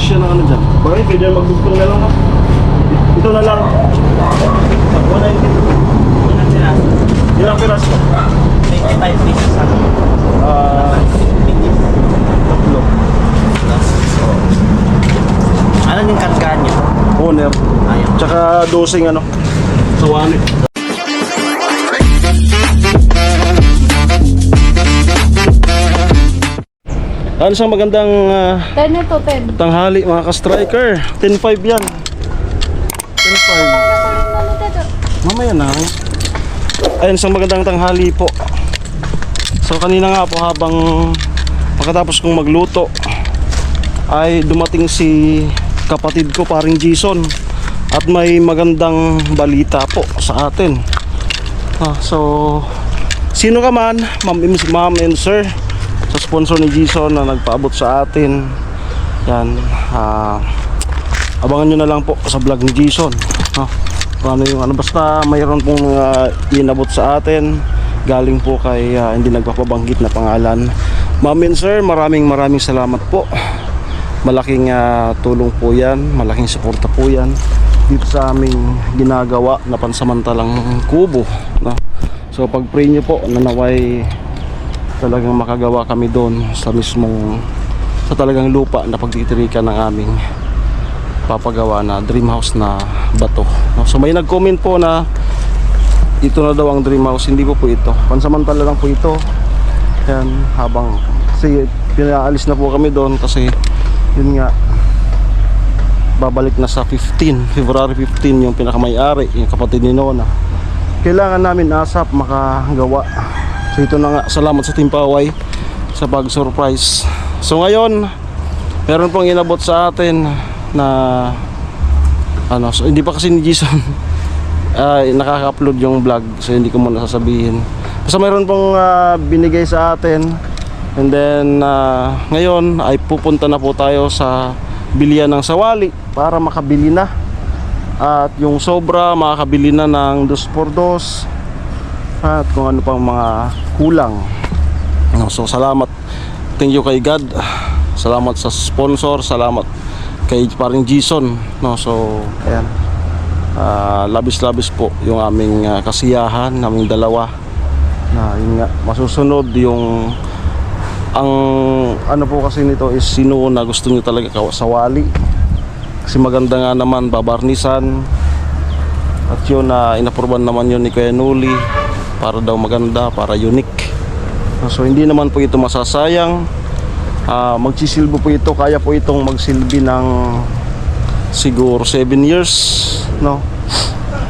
kasya na ano dyan. Bakit pwede magdugtong na lang ha? Ito na lang. 190. Ilang piraso? 25 pieces sa Tatlo. ano yung kargaan nyo? Owner. Ayun. Tsaka dosing ano. Sawali. Ano isang magandang 10 ito, 10. tanghali mga ka-striker. 10-5 yan. 10-5. Mamaya na. Ayun, isang magandang tanghali po. So kanina nga po habang pagkatapos kong magluto ay dumating si kapatid ko, paring Jason, at may magandang balita po sa atin. So sino ka man, ma'am and sir, sa sponsor ni Jason na nagpaabot sa atin yan, abangan nyo na lang po sa vlog ni Jason. Ano yung ano, basta mayroon pong inabot sa atin galing po kay hindi nagpapabanggit na pangalan. Ma'am and sir, maraming salamat po. Malaking tulong po yan, malaking suporta po yan dito sa aming ginagawa na pansamantalang kubo, no? So pag-pray nyo po na naway talagang makagawa kami doon sa mismong, sa talagang lupa na pagtitirikan ng aming papagawa na dream house na bato, no? So may nag-comment po na ito na daw ang dream house. Hindi po ito, pansamantala lang po ito. Yan, habang kasi pinaalis na po kami doon kasi yun nga, babalik na sa February 15 yung pinakamay-ari, yung kapatid ni Nona. Kailangan namin ASAP makagawa. So ito na nga, salamat sa Team Paway sa pag-surprise. So ngayon, meron pong inabot sa atin na ano, so hindi pa kasi ni Jason nakaka-upload yung vlog, so hindi ko muna sasabihin. Basta meron pong binigay sa atin. And then ngayon ay pupunta na po tayo sa bilihan ng sawali para makabili na, at yung sobra makakabili na ng 2x2 at kung ano pang mga kulang, no? So salamat, thank you kay God, salamat sa sponsor, salamat kay paring Jason, no? So ayan, labis po yung aming kasiyahan, naming dalawa na yun nga, masusunod yung ang ano po kasi nito is sino na gusto nyo talaga sawali kasi maganda nga naman, babarnisan, at yun na inapruban naman yun ni Kuya Nuli para daw maganda, para unique. So hindi naman po ito masasayang, magsisilbo po ito, kaya po itong magsilbi ng siguro 7 years, no?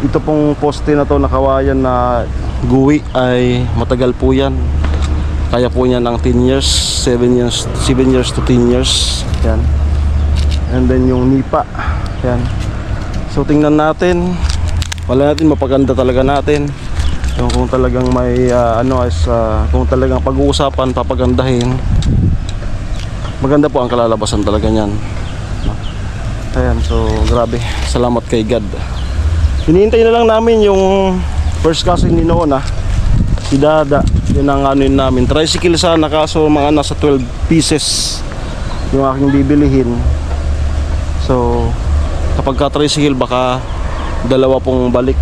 Ito pong poste na to na kawayan na guwi ay matagal po yan. Kaya po niya ng 10 years, 7 years to 10 years. Yan. And then yung nipa. Yan. So tingnan natin. Wala natin, mapaganda talaga natin. Yung kung talagang may kung talagang pag-uusapan, papagandahin. Maganda po ang kalalabasan talaga niyan. Ayan, so grabe. Salamat kay God. Hinihintay na lang namin yung first cousin ni Nona, si Dada. Yun ang ano yun namin, tricycle sana, kaso mga nasa 12 pieces yung aking bibilihin. So kapag ka tricycle baka dalawa pong balik,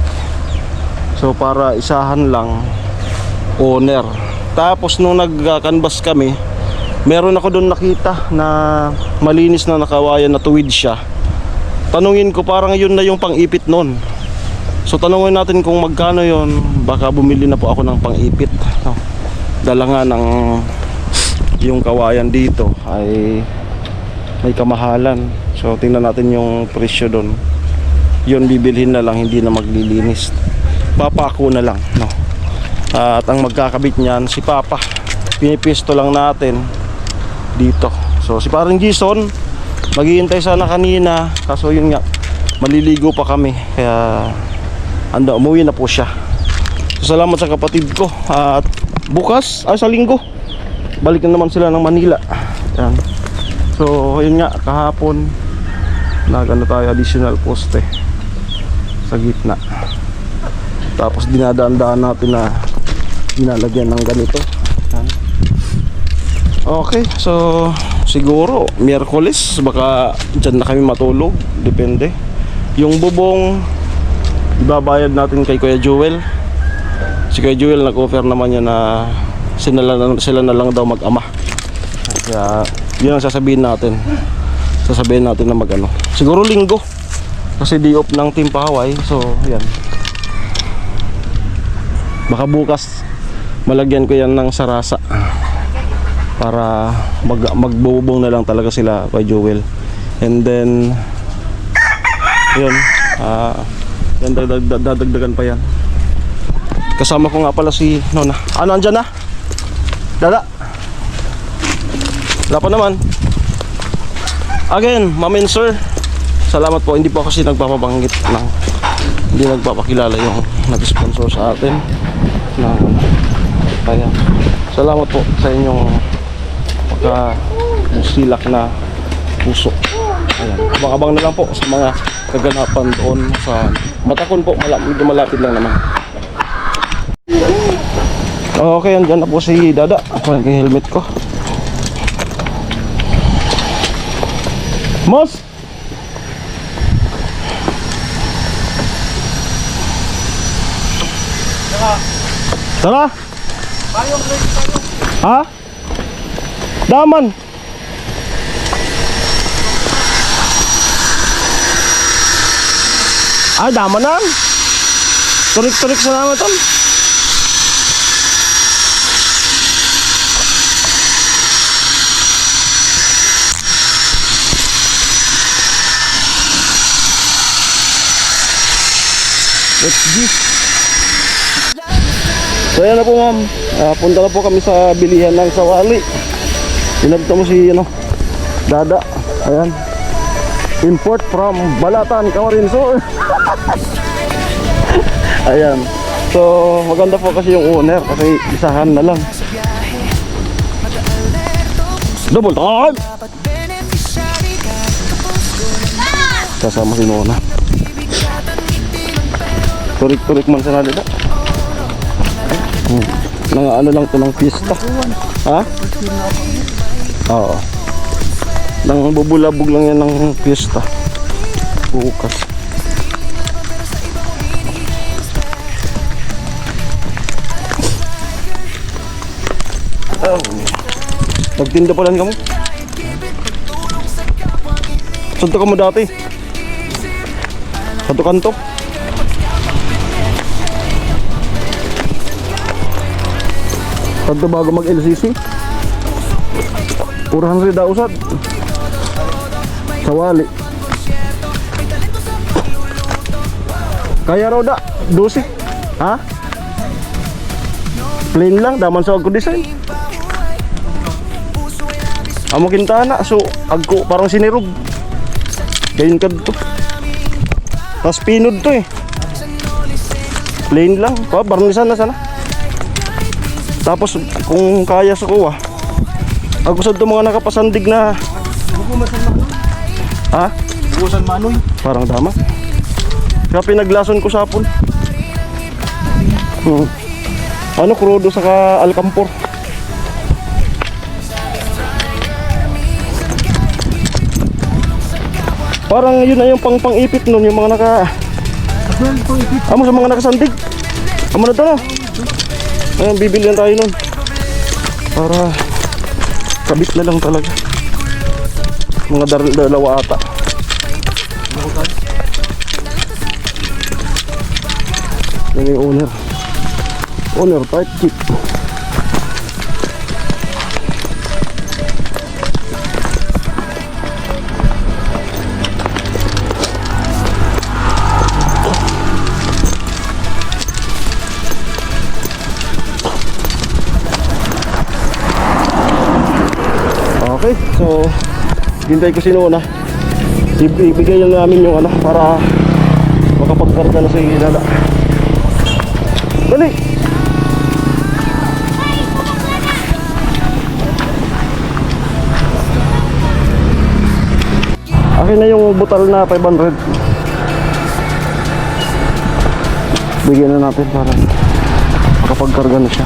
so para isahan lang owner. Tapos nung nag-canvas kami, meron ako doon nakita na malinis na nakawayan na tuwid siya. Tanungin ko, parang yun na yung pang-ipit nun. So tanungin natin kung magkano yon, baka bumili na po ako ng pang-ipit, no? Dala nga ng yung kawayan dito ay may kamahalan. So tingnan natin yung presyo doon. Yun bibilhin na lang, hindi na maglilinis. Papako na lang, no? At ang magkakabit niyan si Papa. Pinipisto lang natin dito. So si parang Jason maghihintay sana kanina, kaso yun nga, maliligo pa kami, kaya umuwi na po siya. So salamat sa kapatid ko, at bukas sa linggo balik na naman sila ng Manila. Yan. So yun nga, kahapon nagano tayo, additional poste sa gitna, tapos dinadaan-daan natin na dinalagyan ng ganito. Yan. Okay, so siguro Miyerkules baka dyan na kami matulog, depende. Yung bubong ibabayad natin kay Kuya Jewel. Si Kuya Jewel nag-offer naman niya na sila na lang daw mag-ama. Kaya yun ang sasabihin natin. Sasabihin natin na mag-ano. Siguro linggo. Kasi di off ng Team Pahaway. So yan. Baka bukas malagyan ko yan ng sarasa para magbubong na lang talaga sila kay Joel. And then yun, yan dadagdagan pa yan. Kasama ko nga pala si Nona. Ano, andyan na? Dada? Wala pa naman. Again, ma'am and sir, salamat po. Hindi po kasi nagpapabanggit ng, hindi nagpapakilala yung nag-sponsor sa atin ng, kaya salamat po sa inyong pagka-silak na puso. Ayan. Abang-abang na lang po sa mga kaganapan doon sa Batakon po. Malapit lang naman. Okay, andyan na po si Dada. Ako yung helmet ko. Mos! Tara! Ha? Daman! Ah, daman na! Turik-turik sa naman ito. Let's go! So ayan na po ma'am, punta na po kami sa bilihan ng sawali. Pinagta mo si Dada. Ayan, import from Balatan, Camarines. Ayan, so maganda po kasi yung owner kasi isahan na lang. Double time! Kasama si Nona. Turik-turik man sa Dada. Nang ano lang to ng pista. Ha? Oo. Nang bubulabog lang yan ng pista. Bukas. Nagtinda pa lang kamo. Saan ka mo dati? Sa kanto? Kanto bago mag-LCC? 400 daw usad. Sawali. Kaya raw da, 12. Ha? Plain lang, daman sa agko design. Amo kintana, so agko parang sinirog. Gayon kad to. Tas pinod to eh. Plain lang, barnisan na sana. Tapos kung kaya sa kuha, ako sa ito mga nakapasandig na. Ha? Busan manoy. Parang tama. Kaya pinaglason ko sapon. Ano, krudo saka alcampor. Parang yun na yung pang-ipit nun, yung mga amo sa mga nakasandig. Amo na to no. Ayan, bibilihan tayo nun para kabit na lang talaga. Mga dalawa ata. Yan yung owner type kit. Okay, so hintay ko si Nona. Ibigay lang namin yung para makapagkarga na si Dada. Dali! Akin na yung butal na 500. Bigyan na natin para makapagkarga na siya.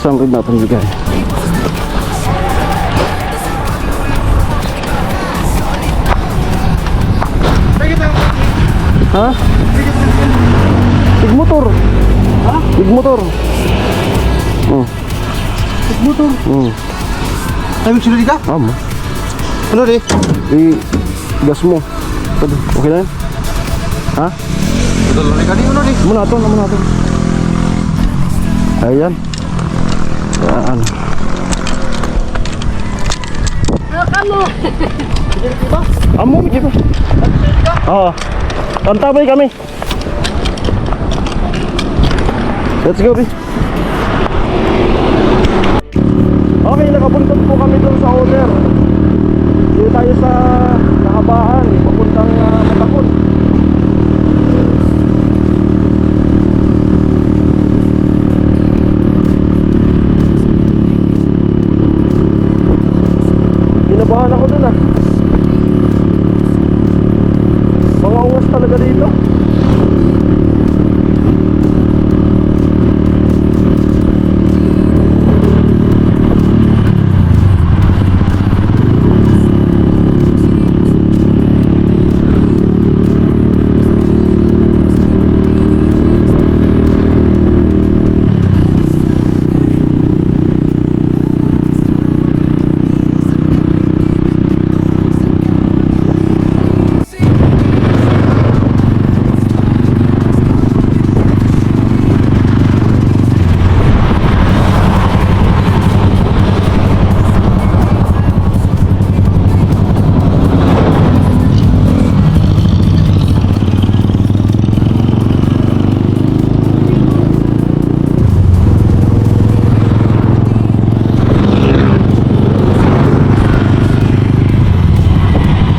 600 natin bigay. Ha? Big motor. Ha? Big motor. Oh. Motor. Tayo sunod ka? Amo. Ano di? Gas mo. Pwede. Okay na yan? Ha? Ito lang ka di. Ano di? Muna ito. Ayan. Ayan. Kamu. Amo, medyo ba? Oo. Tantabay kami. Let's go, B. Okay, nakapunta po kami doon sa owner. Dito tayo sa Kahabaan, papuntang Matakot. Kinabahan ako doon ah. Mga ungas talaga dito.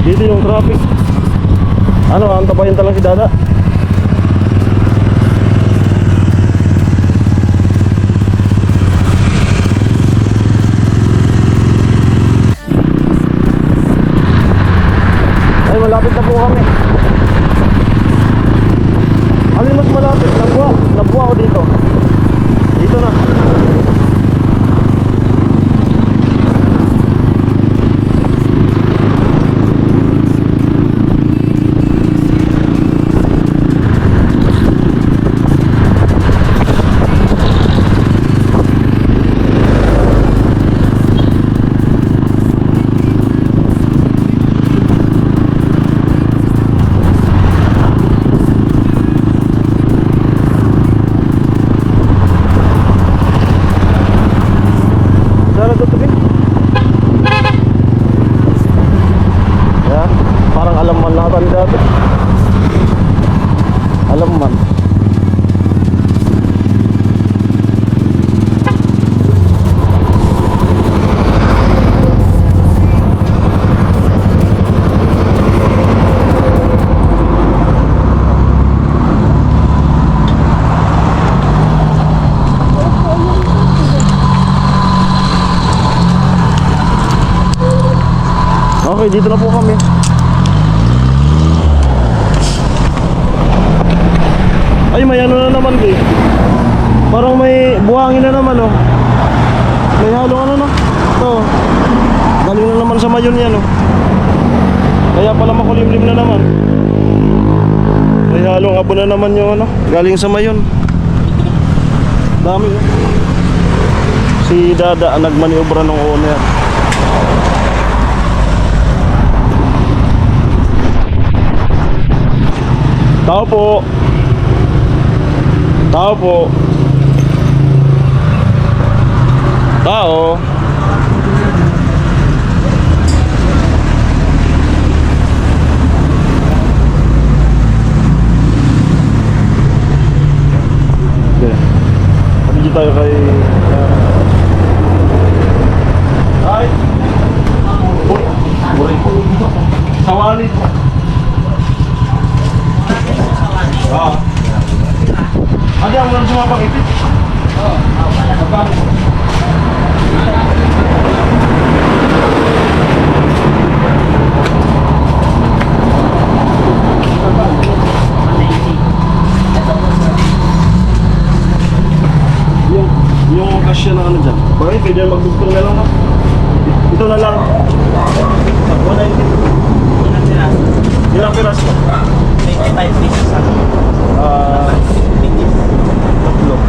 Dito yung traffic. Ano, antabayan talaga si Dada. Ay, malapit na po kami. Alin mas malapit? Nabuha ako dito. Dito na. Okay, dito na po kami. Ay, may ano na naman, eh. Parang may buhangin na naman, oh. May halong ano, no? Ito. Galing na naman sa mayon yan, oh. Kaya pala makulimlim na naman. May halong abo na naman yung ano. Galing sa mayon. Dami, oh. Si Dada ang nagmaniobra ng owner. Tao po. Tao po. Tao. Okay. Habis tayo kay Ay. Sawali. Ah. Ada yang belum semua Bang Ipit? Oh, apa? Yung kasya na ano pwede na magdugtong na lang ha. Ito na lang. 190. Ilang piras mo? 25 pieces ako. Tatlo.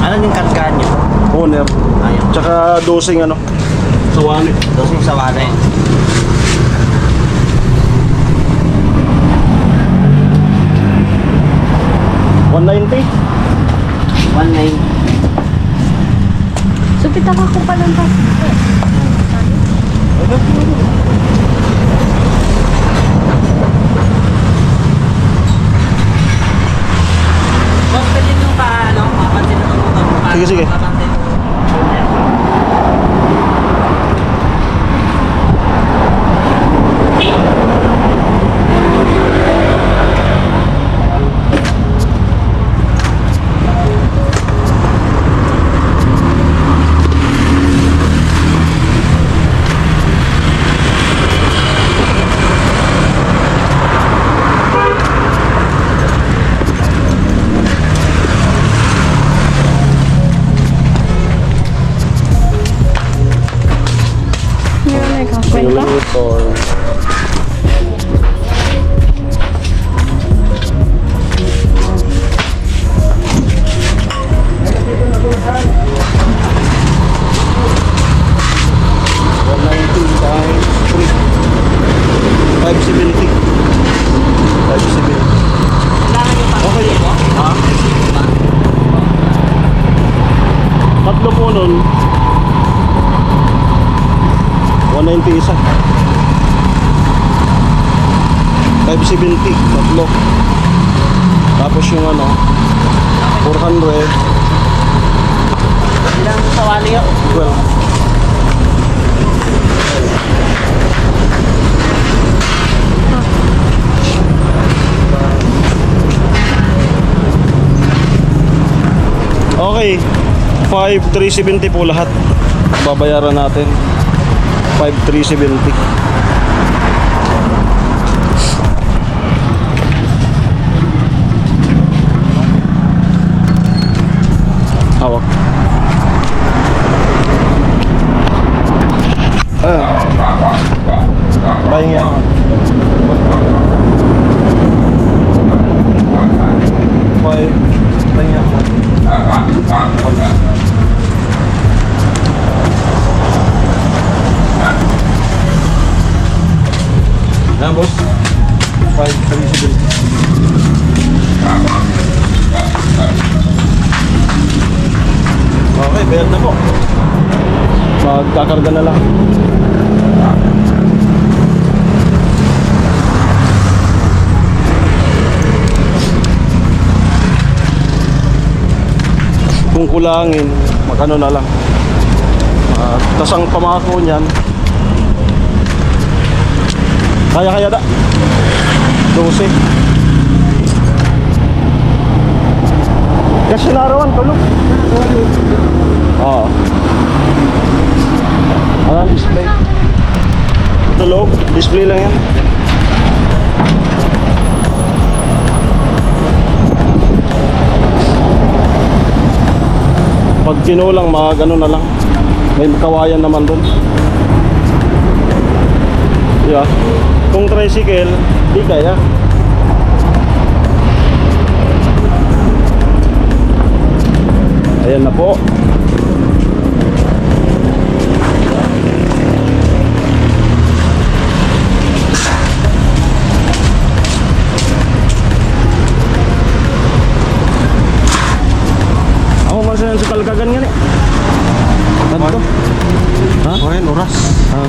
Ano yung kargaan nyo? Owner. Ayun. Tsaka dosing ano. Sa wallet. Dosing sa wala eh. $190. 1.9. Supita ka ko palang pa. Boss, pwede nyo pa, ano, mapansin na itong motor mo. Sige, sige. Mapansin mo. Meron na ikaw. Simulator. Okay. Ha? Tatlo po nun. 190 isa. 570 tatlo. Tapos yung ano 400 Ilang sa wali ako? 12. Okay, 5,370 po lahat. Babayaran natin 5,370. Hawak. Bayang yan. Five. Bayang yan. Yan, boss. 5,370. Okay, bayad na po. Magkakarga na lang. Kung kulangin, magkano na lang. Tas ang pamako niyan, kaya da 12. Kasi narawan tulog. Oo. Ayan, display. Tulog, display lang yan. Pag kinulang, mag ano na lang. May kawayan naman dun. Yeah. Kung tricycle, di kaya. Ayan na po. Ako man sa kalkagan nga ni. Ano to? Ha? Oren, oras. Ha?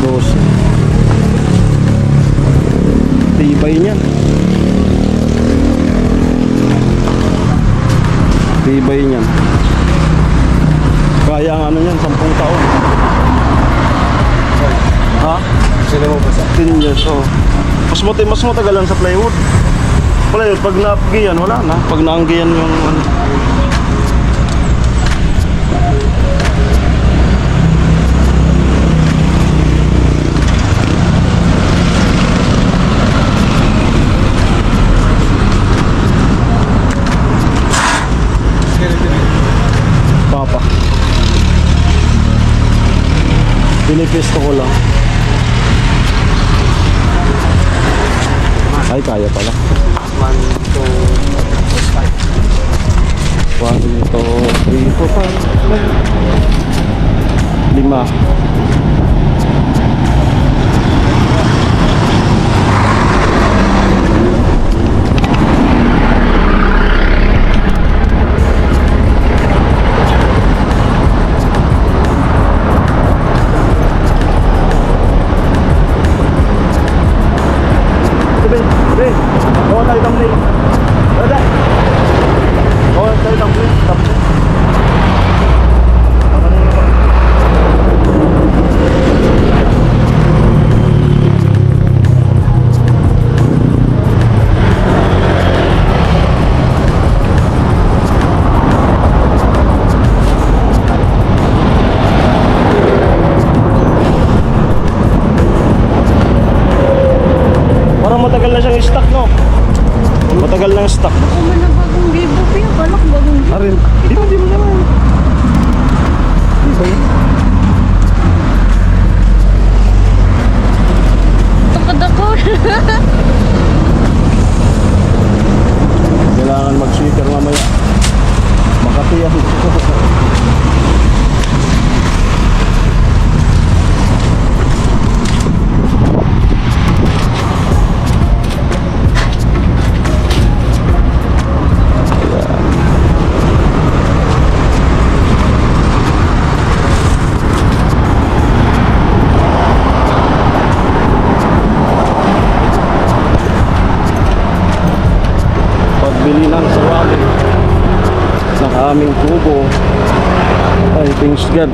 12. Tibay niyan. Tibay niyan. Kaya ang ano niyan, 10 taon. Ha? Sila mo ba sa? 10 years, oh. Mas matagalan sa plywood. Wala yun, pag naapgiyan, wala na. Pag naanggiyan yung ano. Pipisto ko lang. Ay, kaya pala. 1, 2, 1, 2, 3, 4, 5, 5. Bawa tayo tumbling. Ada. Bawa tayo tumbling. Parang matagal na siyang stock, no? Matagal na yung stock. Ako man na bagong libo, Pia. Balak bagong libo. Arin. Di mo naman. Di ba yun? Takad ako. Kailangan mag-sweater mamaya. Makati yan. Pagbili ng sawali ng aming kubo ay things good.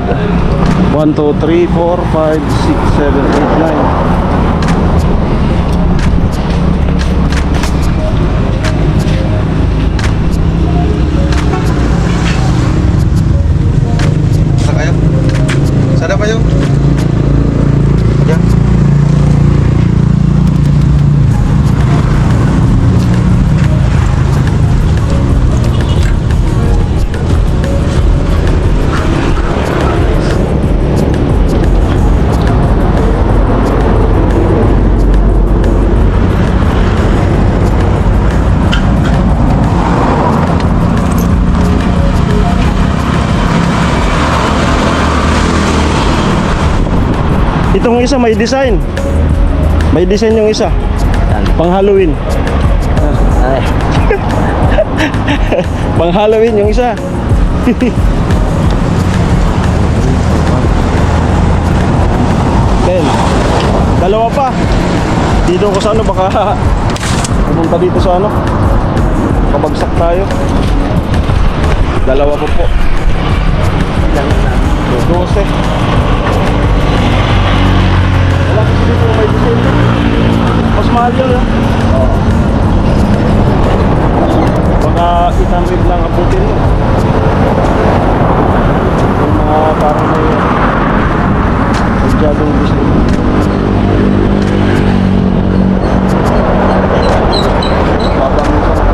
1, 2, 3, 4, 5, 6, 7, 8, 9. Saan kayo? Saan na kayo? Ayan. Itong isa may design. May design yung isa. Pang Halloween. Ay. Pang Halloween yung isa. Then, dalawa pa. Dito ko sa ano, baka pumunta dito sa ano. Kabagsak tayo. Dalawa po po. 12. Wala kasi dito may design. Mas mahal yun, ha? Oo. Baka 800 lang abutin mo. Yung mga parang may masyadong design. Babang isa.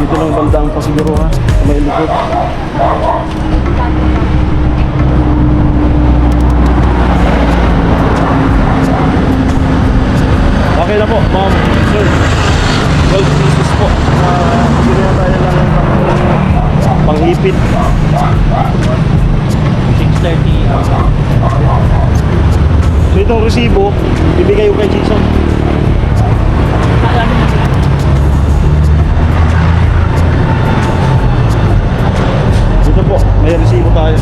Dito lang bandang pa siguro, ha, sa may likod. Itong resibo, ibigay ko kay Jason. Ito po, may resibo tayo.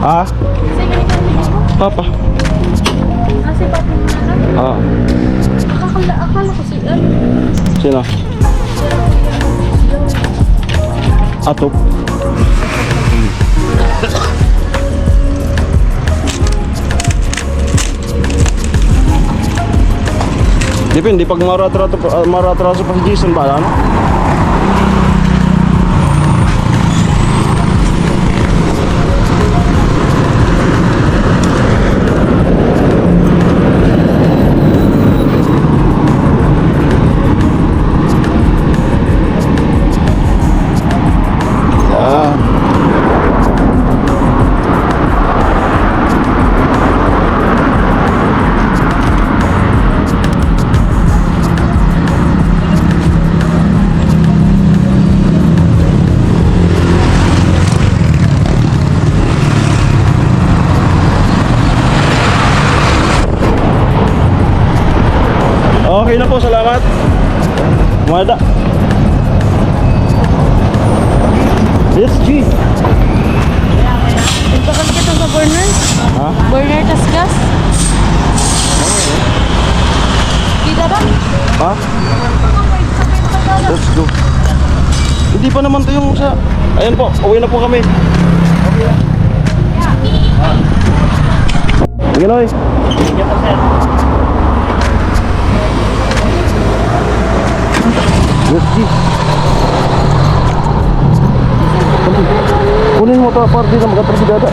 Ah, Kasi ganito ang bibo. papa. Kasi pati mo na lang. Ah, Akala ko si sino? Atop. Depende pag maratraso pa si Jason ba ano? Okay na po, salamat. Mada. Yes, G. Nagpakal kita sa burner. Ha? Burner tas gas. Kita ba? Ha? Let's go. Hindi pa naman to yung sa... Ayan po, uwi na po kami. Sige, Noy. Sige po, sir. Yes, G. Kunin mo to, para di na magkatrabidada.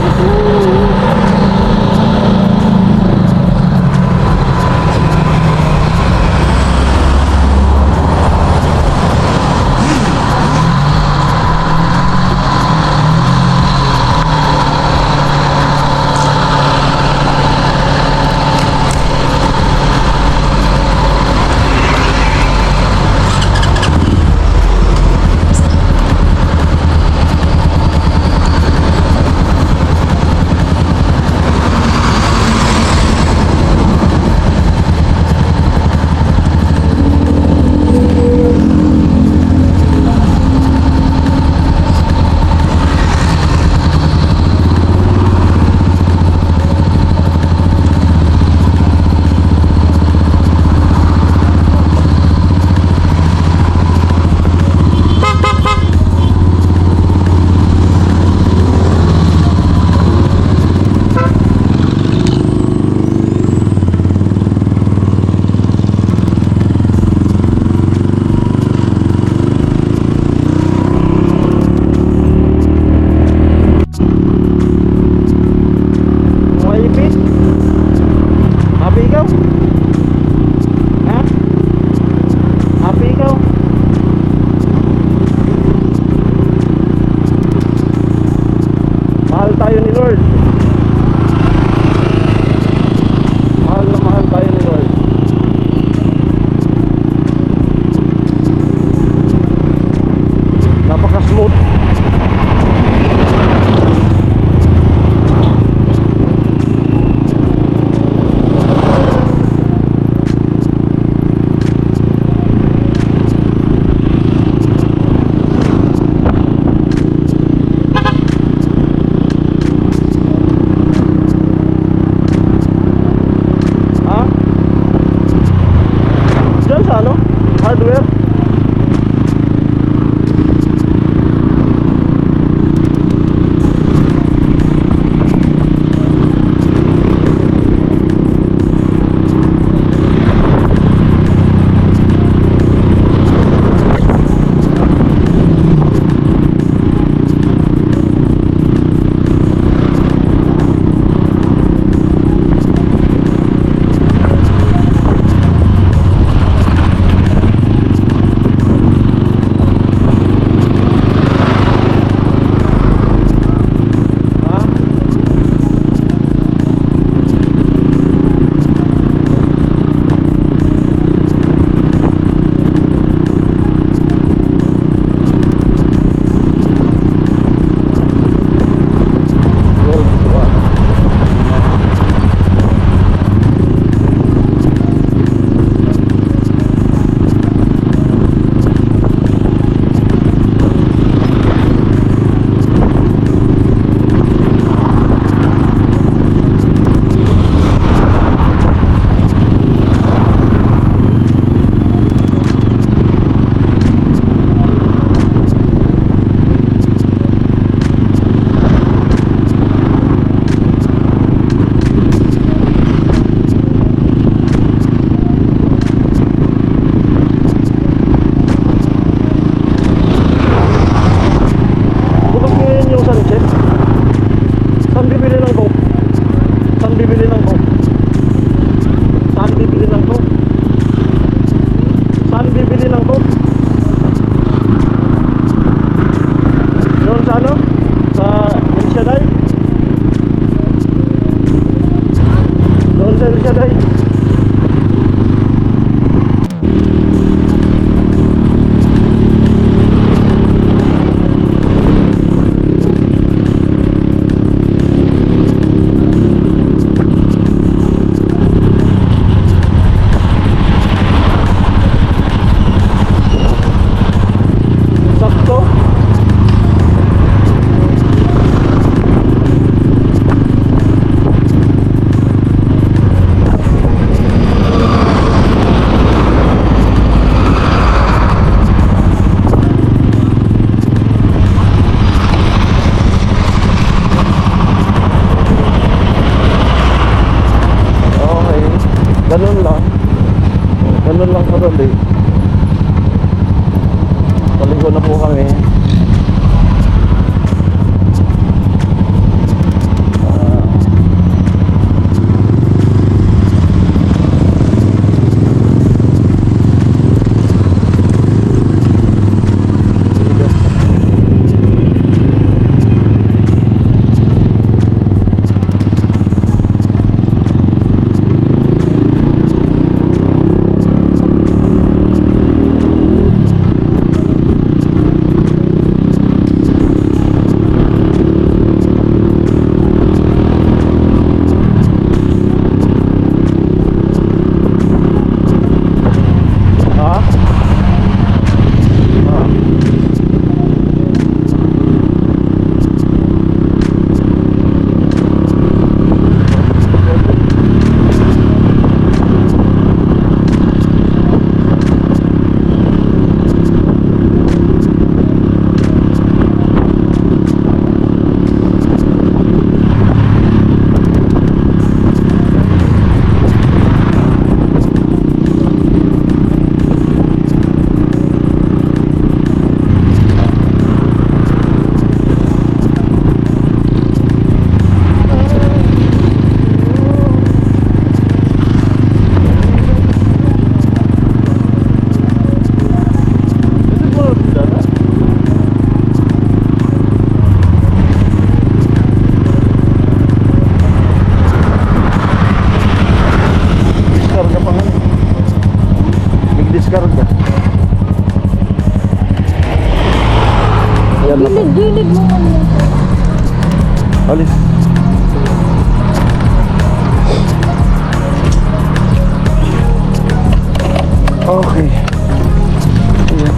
bagay. Sakto. Okay. Ganun lang. Ganun lang kadali. Paligo na po kami. Ha? Diskarga pa nga. Nag-diskarga. Ayan na po. Gilid mo man yan. Alis. Okay. Ayan.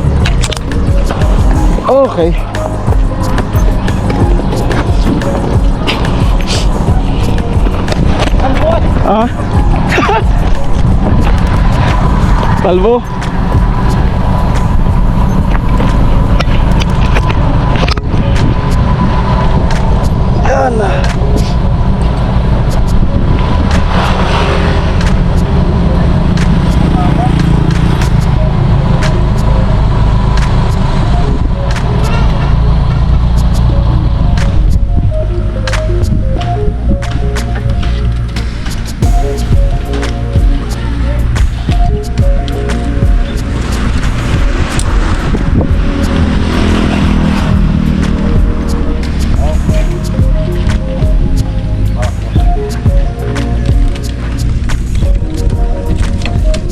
Okay. Ah? Kalbo? Yan na.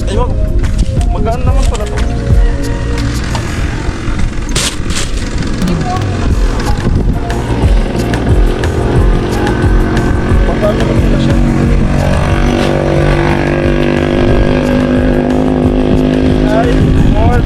Ayun, magaan naman pala to. Magaan naman pala siya. Ay, Lord.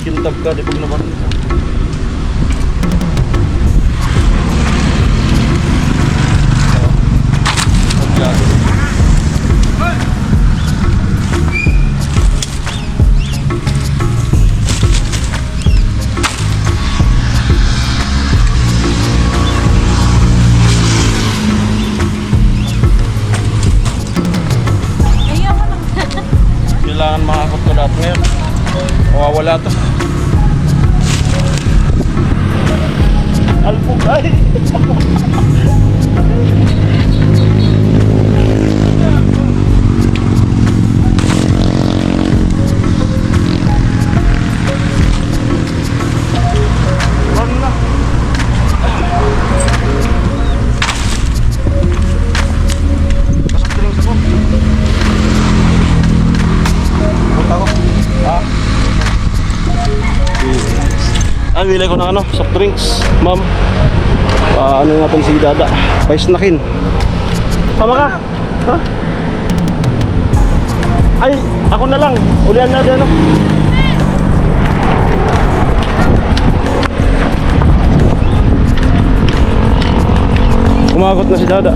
Kintab ka, di pag naman. Bili ko ng soft drinks, ma'am. Ano natin si Dada? Pa-snackin. Tama ka? Ha? Ay, ako na lang. Ulian natin Kumagot na si Dada.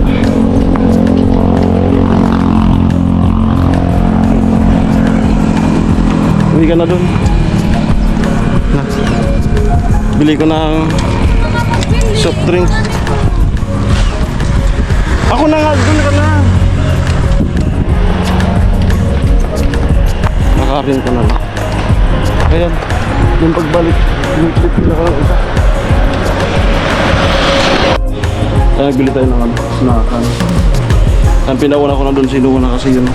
Uwi ka na dun. Bili ko ng soft drinks. Ako na nga, dun ka na. Nakarin ko na lang. Ayan, yung pagbalik, lipit na ko ng isa. Kaya bili tayo ng snackan. Ang pinauna ko na dun, sinuuna kasi yun,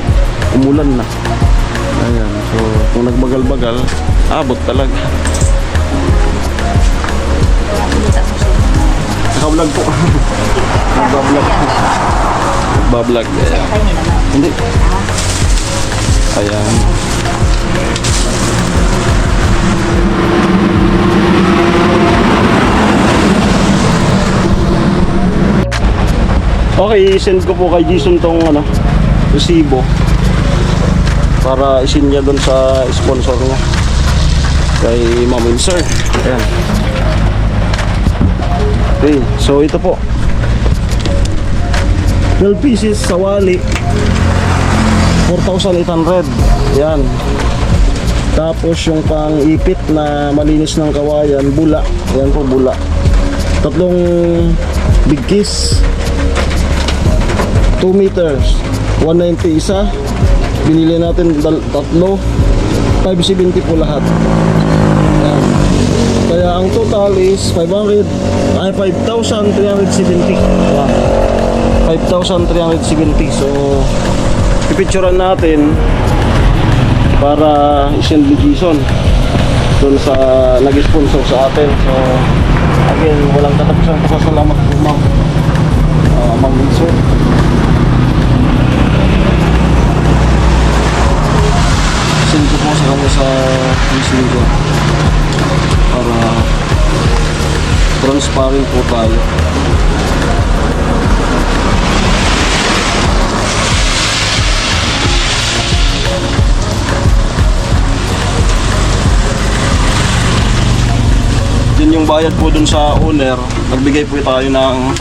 umulan na. Ayan, so kung nagbagal-bagal, abot talaga. Naka-vlog po. Nagbablog. Nagbablog. Hindi. Ayan. Okay, send ko po kay Jason tong resibo para isin niya doon sa sponsor niya kay Ma'am Sir. Ayan. Okay, so ito po 12 pieces sa wali 4,800. Yan. Tapos yung pang ipit na malinis ng kawayan, bula. Yan po, bula. Tatlong big kiss 2 meters 190 isa. Binili natin tatlo 570 po lahat. Yan. Kaya ang total is 5,370. Yan. 5,370. So pipicturean natin para i-send ni Jason doon sa nag-sponsor sa atin. So again, walang katapusang pasalamat po ma'am, Ma'am Wilson. Send ko po sa kanya sa messenger para transparent po tayo. Din yung bayad po dun sa owner, nagbigay po tayo ng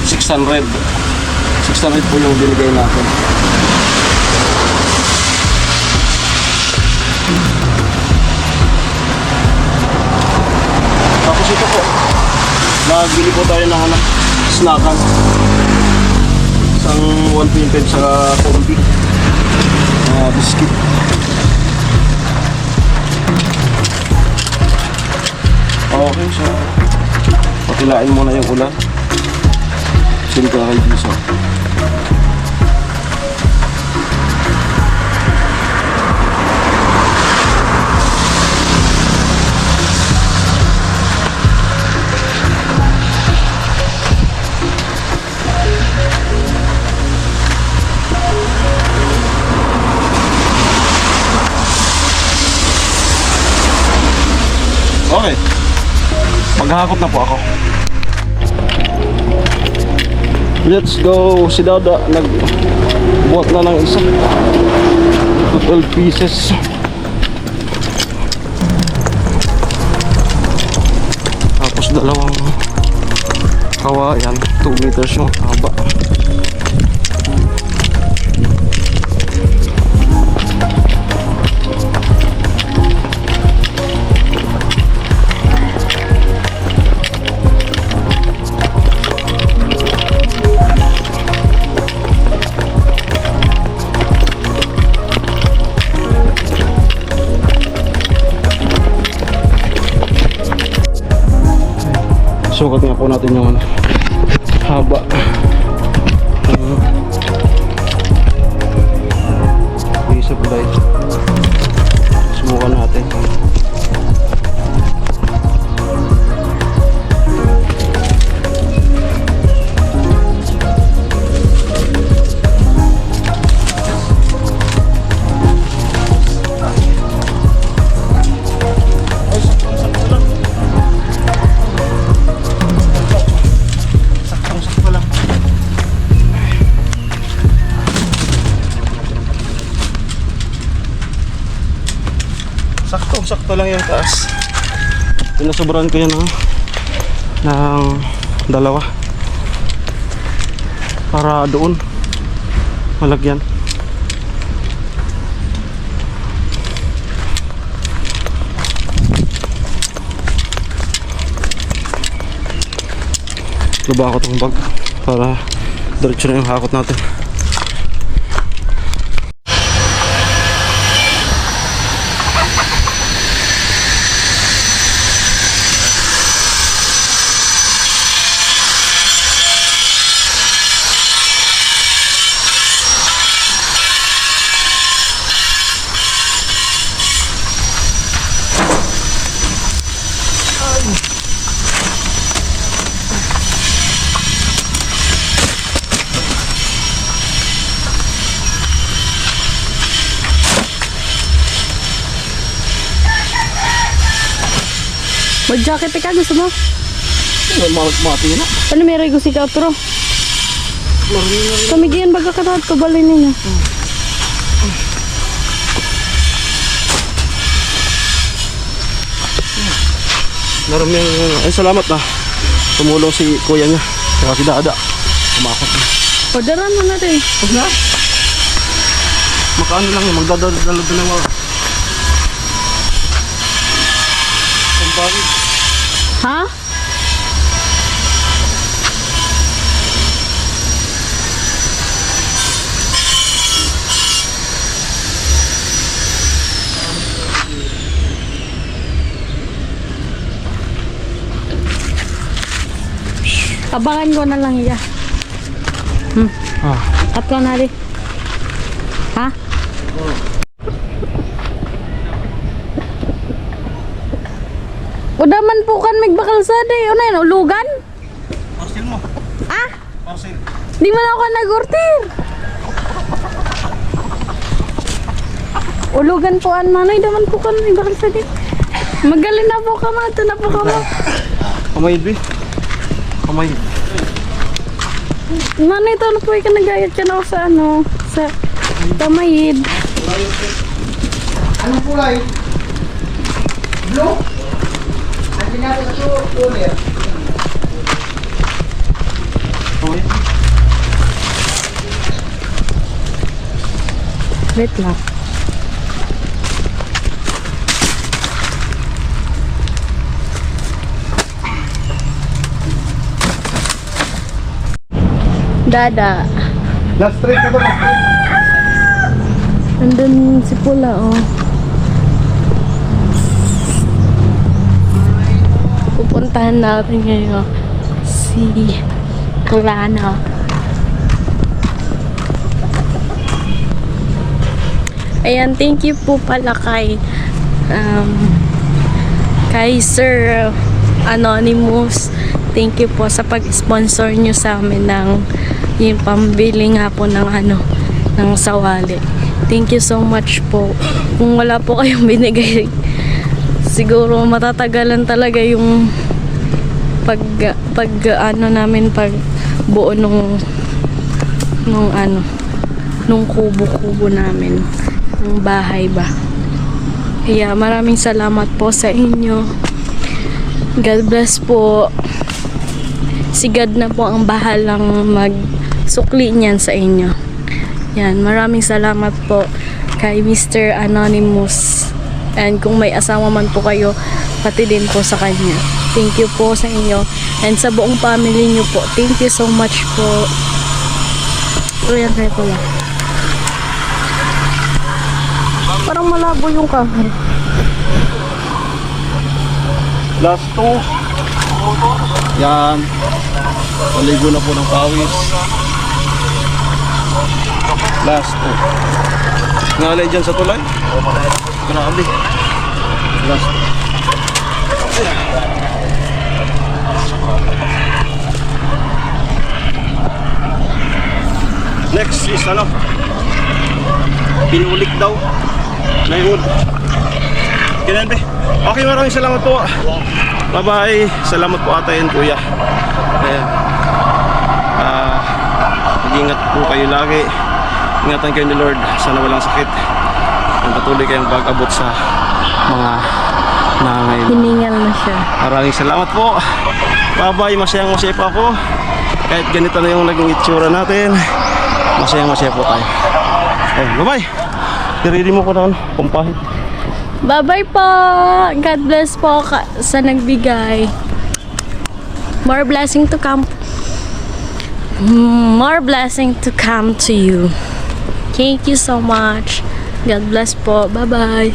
600. 600 po yung binigay natin. Tapos ito po, nagbili po tayo ng snackan. Isang 1.5 sa Combi. Biscuit. Okay, so patilain muna yung ulan. Send ka kay Jason. Okay. Maghahakot na po ako. Let's go. Si Dada nagbuhat na ng isa 12 pieces. Tapos dalawang kawayan 2 meters yung haba. Sukat nga po natin yung mahaba. Isa po guys. Subukan natin. Sakto lang yung taas. Pinasobrahan ko yan ng dalawa para doon malagyan. Luba ako itong bag para diretso na yung hakot natin. Mag-jacket ka, gusto mo? Mati na. Ano meron ko si Kautro? Kamigyan baga katawad ko balay ninyo. Maraming ay salamat na tumulong si kuya niya saka si Dada. Kumakot na. Orderan mo natin. Huwag na. Makaano lang yun, magdadala na mga sampagin. Ha? Abangan ko na lang iya. Cut ko na rin. Ha? Udaman po kan magbakal sa day. Ano yun? Ulugan? Parcel mo. Ah? Parcel. Di man ako nag-order. Ulugan po an manay. Daman po kan magbakal sa day. Magaling na po ka ma. Ito na po ka ma. Kamayid, Bi. Kamayid. Manay ito na po ka nagayat ka na ako sa ano. Sa Tamayid. Anong kulay? Blue? Andiyan natin ito, cooler. Kamayid. Wait lang. Dada. Last straight na ba? Last straight. Nandun si Pula, oh. Pupuntahan natin ngayon si Klana. Ayan, thank you po pala kay Sir Anonymous. Thank you po sa pag-sponsor nyo sa amin ng yung pambili nga po ng ng sawali. Thank you so much po. Kung wala po kayong binigay, siguro matatagalan talaga yung pag buo nung kubo-kubo namin, ng bahay ba. Kaya maraming salamat po sa inyo. God bless po. Si God na po ang bahalang magsukli niyan sa inyo. Yan, maraming salamat po kay Mr. Anonymous. And kung may asawa man po kayo, pati din po sa kanya. Thank you po sa inyo. And sa buong family nyo po, thank you so much po. Ayan tayo pala. Parang malabo yung camera. Last 2. Yan. Maligo na po ng pawis. Last. Oh. Ngalay dyan sa tulay. Grabe. Last. Next is ano? Pinulik daw. Naiwood. Ganyan be. Okay, maraming salamat po. Bye bye. Salamat po ate and kuya. Ayan. Mag-ingat po kayo lagi. Ingatan kayo ni Lord. Sana walang sakit. Ang patuloy kayong pag-abot sa mga nangangailangan. Hiningal na siya. Maraming salamat po. Bye bye. Masayang masaya pa ako. Kahit ganito na yung naging itsura natin. Masayang masaya po tayo. Ayan. Bye bye. Dirili mo ko na pampahit. Bye-bye po! God bless po sa nagbigay. More blessing to come. More blessing to come to you. Thank you so much. God bless po. Bye-bye.